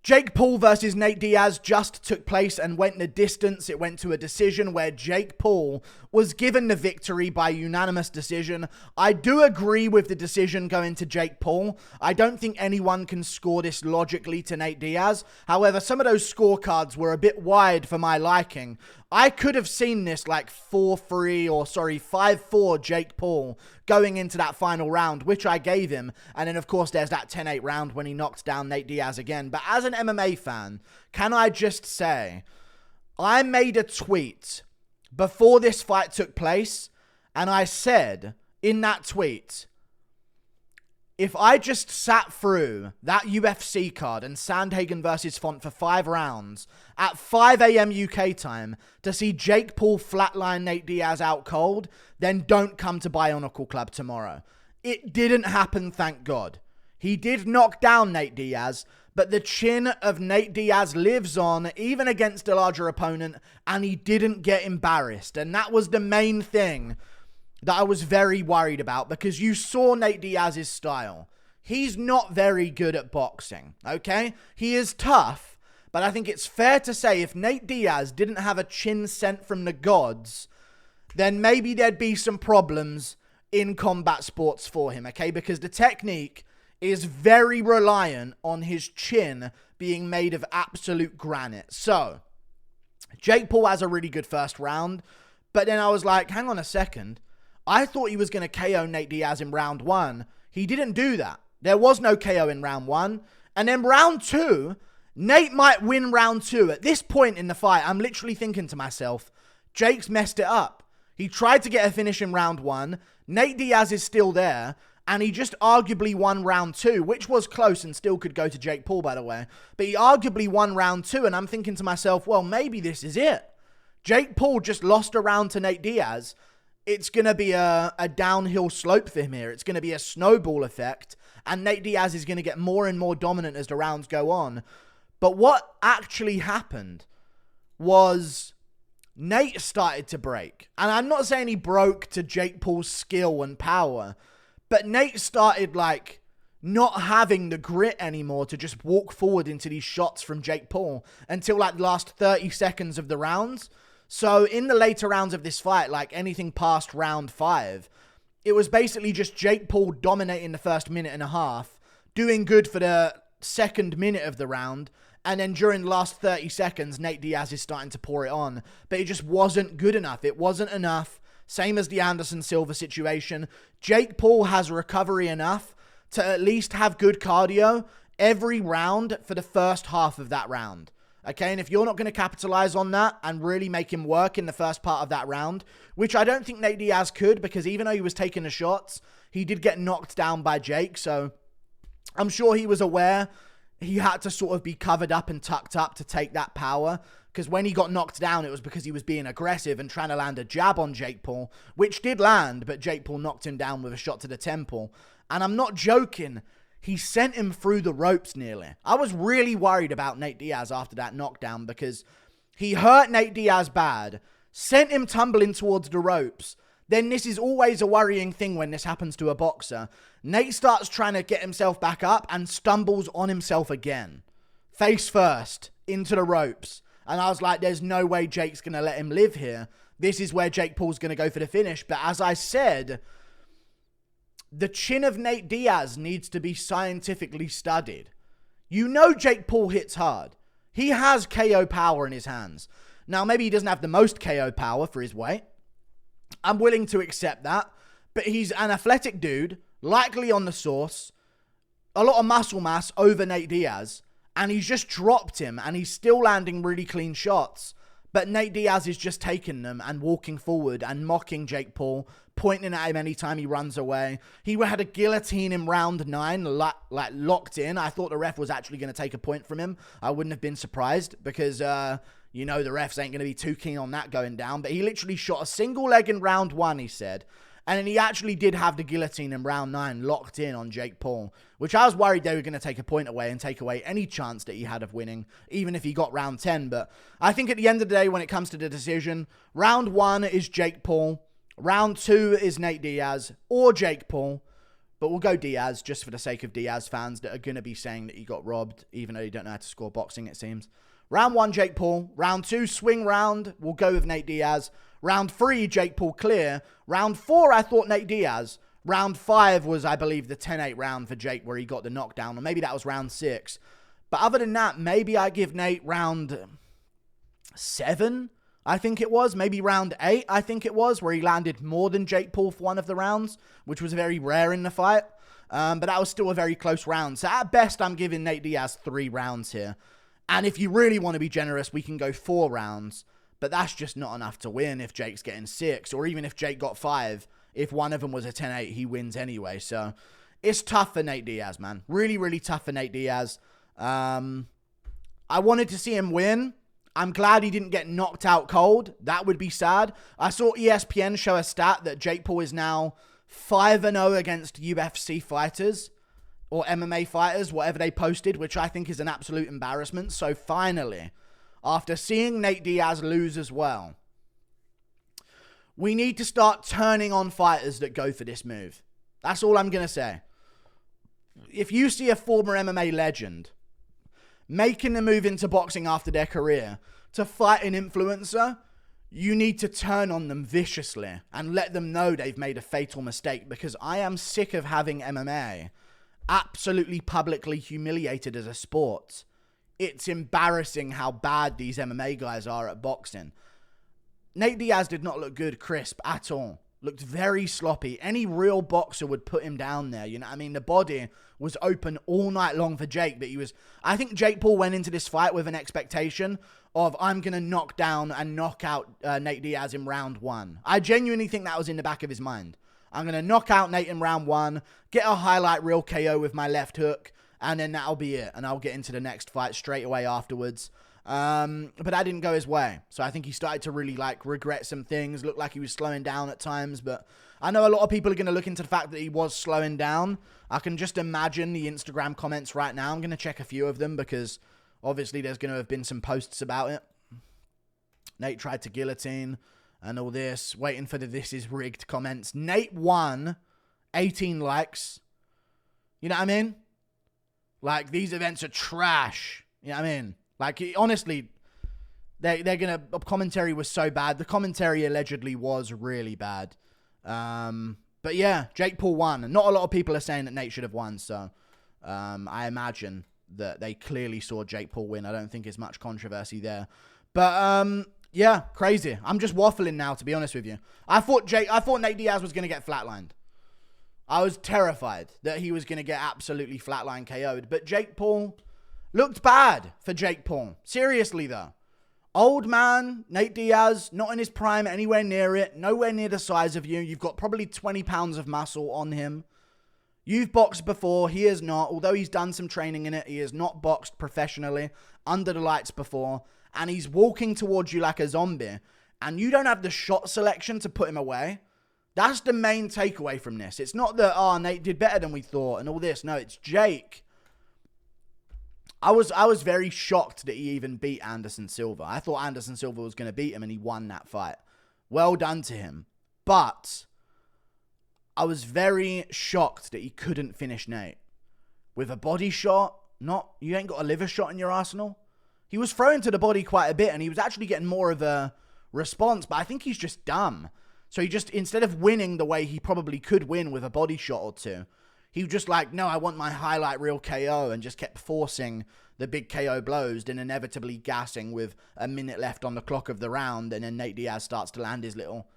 Jake Paul versus Nate Diaz just took place and went the distance. It went to a decision where Jake Paul was given the victory by unanimous decision. I do agree with the decision going to Jake Paul. I don't think anyone can score this logically to Nate Diaz. However, some of those scorecards were a bit wide for my liking. I could have seen this like 5-4 Jake Paul going into that final round, which I gave him. And then, of course, there's that 10-8 round when he knocked down Nate Diaz again. But as an MMA fan, can I just say, I made a tweet before this fight took place, and I said in that tweet, if I just sat through that UFC card and Sandhagen versus Font for 5 rounds at 5 a.m. UK time to see Jake Paul flatline Nate Diaz out cold, then don't come to Bionicle Club tomorrow. It didn't happen, thank God. He did knock down Nate Diaz, but the chin of Nate Diaz lives on, even against a larger opponent, and he didn't get embarrassed. And that was the main thing that I was very worried about, because you saw Nate Diaz's style. He's not very good at boxing, okay? He is tough, but I think it's fair to say if Nate Diaz didn't have a chin sent from the gods, then maybe there'd be some problems in combat sports for him, okay? Because the technique is very reliant on his chin being made of absolute granite. So, Jake Paul has a really good first round, but then I was like, hang on a second. I thought he was going to KO Nate Diaz in round 1. He didn't do that. There was no KO in round 1. And then round 2, Nate might win round 2. At this point in the fight, I'm literally thinking to myself, Jake's messed it up. He tried to get a finish in round 1. Nate Diaz is still there. And he just arguably won round 2, which was close and still could go to Jake Paul, by the way. But he arguably won round 2, and I'm thinking to myself, well, maybe this is it. Jake Paul just lost a round to Nate Diaz. It's going to be a downhill slope for him here. It's going to be a snowball effect, and Nate Diaz is going to get more and more dominant as the rounds go on. But what actually happened was Nate started to break. And I'm not saying he broke to Jake Paul's skill and power, but Nate started, like, not having the grit anymore to just walk forward into these shots from Jake Paul until, like, the last 30 seconds of the rounds. So in the later rounds of this fight, like anything past round 5, it was basically just Jake Paul dominating the first minute and a half, doing good for the second minute of the round, and then during the last 30 seconds, Nate Diaz is starting to pour it on. But it just wasn't good enough. It wasn't enough. Same as the Anderson Silva situation. Jake Paul has recovery enough to at least have good cardio every round for the first half of that round. Okay, and if you're not going to capitalize on that and really make him work in the first part of that round, which I don't think Nate Diaz could, because even though he was taking the shots, he did get knocked down by Jake, so I'm sure he was aware he had to sort of be covered up and tucked up to take that power, because when he got knocked down, it was because he was being aggressive and trying to land a jab on Jake Paul, which did land, but Jake Paul knocked him down with a shot to the temple. And I'm not joking. He sent him through the ropes nearly. I was really worried about Nate Diaz after that knockdown because he hurt Nate Diaz bad, sent him tumbling towards the ropes. Then this is always a worrying thing when this happens to a boxer. Nate starts trying to get himself back up and stumbles on himself again. Face first, into the ropes. And I was like, there's no way Jake's going to let him live here. This is where Jake Paul's going to go for the finish. But as I said, the chin of Nate Diaz needs to be scientifically studied. You know Jake Paul hits hard. He has KO power in his hands. Now, maybe he doesn't have the most KO power for his weight. I'm willing to accept that. But he's an athletic dude, likely on the source, a lot of muscle mass over Nate Diaz. And he's just dropped him, and he's still landing really clean shots. But Nate Diaz is just taking them and walking forward and mocking Jake Paul, pointing at him anytime he runs away. He had a guillotine in round 9, locked in. I thought the ref was actually going to take a point from him. I wouldn't have been surprised because, the refs ain't going to be too keen on that going down. But he literally shot a single leg in round 1, he said. And then he actually did have the guillotine in round 9 locked in on Jake Paul, which I was worried they were going to take a point away and take away any chance that he had of winning, even if he got round 10. But I think at the end of the day, when it comes to the decision, round 1 is Jake Paul. Round 2 is Nate Diaz or Jake Paul. But we'll go Diaz just for the sake of Diaz fans that are going to be saying that he got robbed, even though he don't know how to score boxing, it seems. Round 1, Jake Paul. Round 2, swing round. We'll go with Nate Diaz. Round 3, Jake Paul clear. Round 4, I thought Nate Diaz. Round 5 was, I believe, the 10-8 round for Jake where he got the knockdown. Or maybe that was round 6. But other than that, maybe I give Nate round 7, I think it was. Maybe round 8, I think it was, where he landed more than Jake Paul for one of the rounds, which was very rare in the fight. But that was still a very close round. So at best, I'm giving Nate Diaz 3 rounds here. And if you really want to be generous, we can go 4 rounds. But that's just not enough to win if Jake's getting 6. Or even if Jake got 5. If one of them was a 10-8, he wins anyway. So it's tough for Nate Diaz, man. Really, really tough for Nate Diaz. I wanted to see him win. I'm glad he didn't get knocked out cold. That would be sad. I saw ESPN show a stat that Jake Paul is now 5-0 against UFC fighters. Or MMA fighters, whatever they posted, which I think is an absolute embarrassment. So finally, after seeing Nate Diaz lose as well, we need to start turning on fighters that go for this move. That's all I'm going to say. If you see a former MMA legend making the move into boxing after their career to fight an influencer, you need to turn on them viciously and let them know they've made a fatal mistake, because I am sick of having MMA absolutely publicly humiliated as a sport. It's embarrassing how bad these MMA guys are at boxing. Nate Diaz did not look good, crisp at all. Looked very sloppy. Any real boxer would put him down there. You know what I mean? The body was open all night long for Jake. I think Jake Paul went into this fight with an expectation of, I'm going to knock down and knock out Nate Diaz in round 1. I genuinely think that was in the back of his mind. I'm going to knock out Nate in round 1, get a highlight reel KO with my left hook, and then that'll be it. And I'll get into the next fight straight away afterwards. But that didn't go his way. So I think he started to really regret some things. Looked like he was slowing down at times. But I know a lot of people are going to look into the fact that he was slowing down. I can just imagine the Instagram comments right now. I'm going to check a few of them because obviously there's going to have been some posts about it. Nate tried to guillotine and all this, waiting for the "this is rigged" comments. Nate won, 18 likes. You know what I mean? Like, these events are trash. You know what I mean? Like, honestly, they're gonna, commentary was so bad. The commentary allegedly was really bad. But yeah, Jake Paul won. And not a lot of people are saying that Nate should have won. So, I imagine that they clearly saw Jake Paul win. I don't think there's much controversy there. But, yeah, crazy. I'm just waffling now, to be honest with you. I thought Nate Diaz was going to get flatlined. I was terrified that he was going to get absolutely flatline KO'd. But Jake Paul looked bad for Jake Paul. Seriously, though. Old man, Nate Diaz, not in his prime, anywhere near it. Nowhere near the size of you. You've got probably 20 pounds of muscle on him. You've boxed before. He has not. Although he's done some training in it, he has not boxed professionally under the lights before. And he's walking towards you like a zombie. And you don't have the shot selection to put him away. That's the main takeaway from this. It's not that, oh, Nate did better than we thought and all this. No, it's Jake. I was very shocked that he even beat Anderson Silva. I thought Anderson Silva was going to beat him and he won that fight. Well done to him. But I was very shocked that he couldn't finish Nate. With a body shot, you ain't got a liver shot in your arsenal. He was throwing to the body quite a bit and he was actually getting more of a response, but I think he's just dumb. So he just, instead of winning the way he probably could win with a body shot or two, he was just like, no, I want my highlight reel KO, and just kept forcing the big KO blows, then inevitably gassing with a minute left on the clock of the round, and then Nate Diaz starts to land his little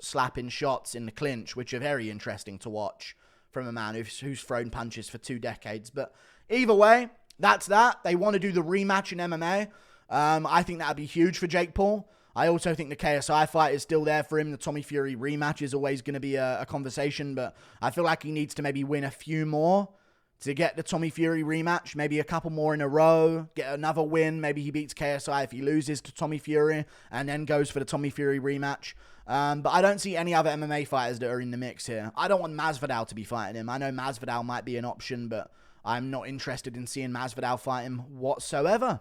slapping shots in the clinch, which are very interesting to watch from a man who's thrown punches for 2 decades. But either way, that's that. They want to do the rematch in MMA. I think that would be huge for Jake Paul. I also think the KSI fight is still there for him. The Tommy Fury rematch is always going to be a conversation, but I feel like he needs to maybe win a few more to get the Tommy Fury rematch. Maybe a couple more in a row, get another win. Maybe he beats KSI if he loses to Tommy Fury and then goes for the Tommy Fury rematch. But I don't see any other MMA fighters that are in the mix here. I don't want Masvidal to be fighting him. I know Masvidal might be an option, but I'm not interested in seeing Masvidal fight him whatsoever.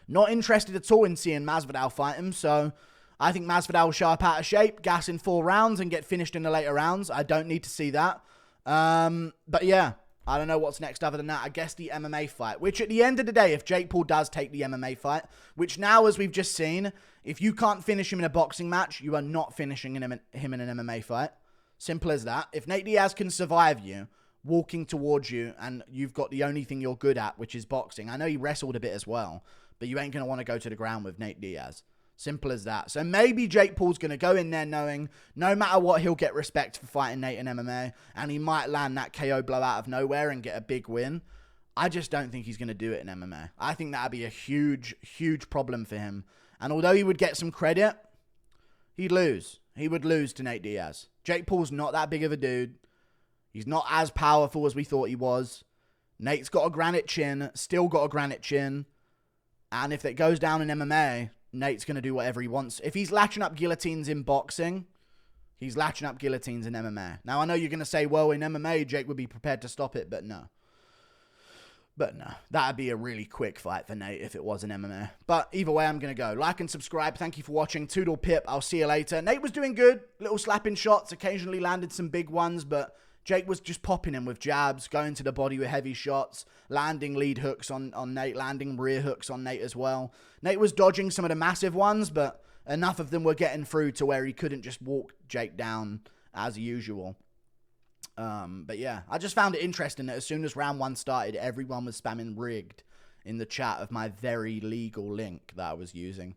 Not interested at all in seeing Masvidal fight him, so I think Masvidal will show up out of shape, gas in 4 rounds, and get finished in the later rounds. I don't need to see that. But yeah, I don't know what's next other than that. I guess the MMA fight, which at the end of the day, if Jake Paul does take the MMA fight, which now, as we've just seen, if you can't finish him in a boxing match, you are not finishing him in an MMA fight. Simple as that. If Nate Diaz can survive you, walking towards you, and you've got the only thing you're good at, which is boxing. I know he wrestled a bit as well, but you ain't going to want to go to the ground with Nate Diaz. Simple as that. So maybe Jake Paul's going to go in there knowing no matter what, he'll get respect for fighting Nate in MMA, and he might land that KO blow out of nowhere and get a big win. I just don't think he's going to do it in MMA. I think that would be a huge, huge problem for him. And although he would get some credit, he'd lose. He would lose to Nate Diaz. Jake Paul's not that big of a dude. He's not as powerful as we thought he was. Nate's got a granite chin, still got a granite chin. And if it goes down in MMA, Nate's going to do whatever he wants. If he's latching up guillotines in boxing, he's latching up guillotines in MMA. Now, I know you're going to say, well, in MMA, Jake would be prepared to stop it, but no. But no, that'd be a really quick fight for Nate if it was an MMA. But either way, I'm going to go. Like and subscribe. Thank you for watching. Toodle pip. I'll see you later. Nate was doing good. Little slapping shots. Occasionally landed some big ones, but Jake was just popping him with jabs, going to the body with heavy shots, landing lead hooks on Nate, landing rear hooks on Nate as well. Nate was dodging some of the massive ones, but enough of them were getting through to where he couldn't just walk Jake down as usual. But yeah, I just found it interesting that as soon as round 1 started, everyone was spamming rigged in the chat of my very legal link that I was using.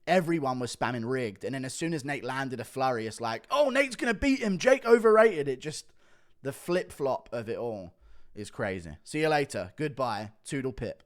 Everyone was spamming rigged. And then as soon as Nate landed a flurry, it's like, oh, Nate's going to beat him. Jake overrated. It just... the flip-flop of it all is crazy. See you later. Goodbye. Toodle pip.